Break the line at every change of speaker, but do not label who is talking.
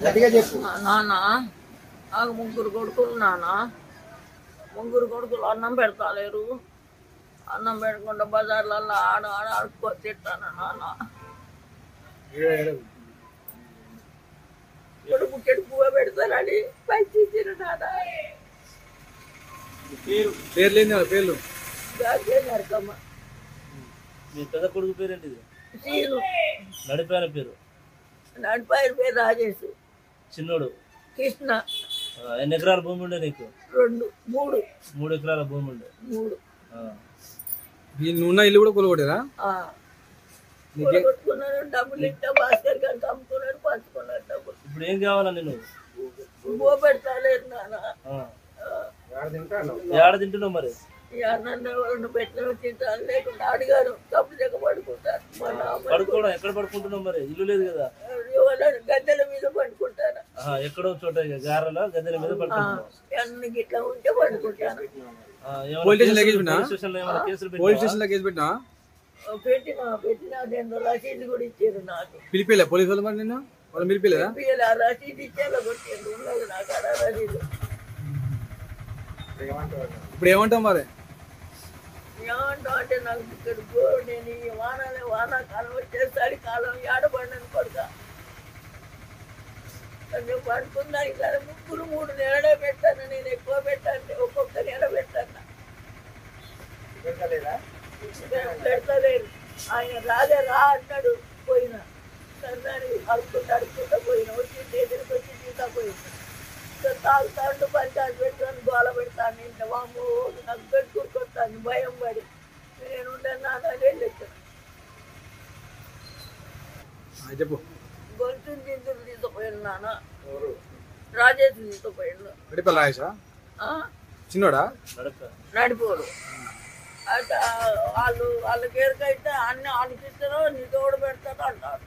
నాన్న నాకు ముగ్గురు కొడుకులు నాన్న. ముగ్గురు కొడుకులు అన్నం పెడతాలేరు. అన్నం పెట్టకుండా బజార్లలో ఆడుకో తిట్టాను నాన్న. ఎడుపు చెడుపుగా పెడతారని పైకి ఇచ్చారు నాన్న.
పేర్లు
నరకమ్మ.
మీ పెద్ద కొడుకు పేరేంటిది?
సీను.
నడిపాయన పేరు?
నడిపాయన పేరు రాజేష్.
చిన్నోడు
కృష్ణ.
ఎన్ని ఎకరాల భూమి ఉండే నీకు?
2 3
3 ఎకరాల భూమి ఉండే.
3.
ఉన్న ఇల్లు కూడా కొలగొట్టారా?
కొట్టుకున్నాడు. డబ్బులు ఇట్టా భాస్కర్ గారికి అమ్ముకున్నాడు, పంచుకున్నాడు డబ్బులు.
ఇప్పుడు ఏం కావాలా నేను?
బో పెడతాలేదు నాన్న.
ఏడ తింటున్నావు మరి?
నన్ను పెట్టిన తింటాను, లేకుండా అడిగాను తప్పు చెక్క పడుకుంటాను.
పడుకోవడం ఎక్కడ పడుకుంటున్నావు మరి? ఇల్లు లేదు కదా?
గద్దెల మీద పడుకుంటాను.
ఎక్కడో చోట గారెలా గద్దెల మీద పడుకుంటున్నావు?
అన్ని గిట్లా ఉంటే పడుకుంటాను. పెట్టిన అదేందో రసీదు కూడా ఇచ్చారు నాకు.
పిలిపిలే పోలీసు వాళ్ళు మరి నిన్న? వాళ్ళు పిలిపిలేదా?
రసీదు ఇచ్చేలా కొట్టారు. ఉన్నది నాకు అలా రసీదు.
ఇప్పుడు ఏమంటావు మరి?
ఏమంటావు అంటే నాకు ఇక్కడ నేను ఈ వానాకాలం వచ్చేసరి కాలం ఏడబడినని కొడుక నేను పడుకుందానికి కదా 3 నెలలే పెట్టాను. నేను ఎక్కువ పెట్టాను, ఒక్కొక్క నెల పెట్టాను. పెడతలేదు. ఆయన రాజా రా అన్నాడు. పోయినా సరదాని అడుక్కుంటా పోయినా. వచ్చి దగ్గరికి వచ్చి తీసుకుపోయినా. తాగుతాడు, పంచాయతీ పెట్టుకొని గోల పెడతాను. ఇంత వాము నాకు పెట్టుకొస్తాను భయం పడి. నేను ఉండను
చెప్పు.
గొంతు దిందులు తీసుకుపోయాను నాన్న. రాజేష్ తీసుకుపోయాడు.
చిన్నోడా?
నడిపోడు. వాళ్ళకి ఎరుకైతే అన్ని ఆలోచిస్తారో నీ తోడు పెడతారో అంటారు.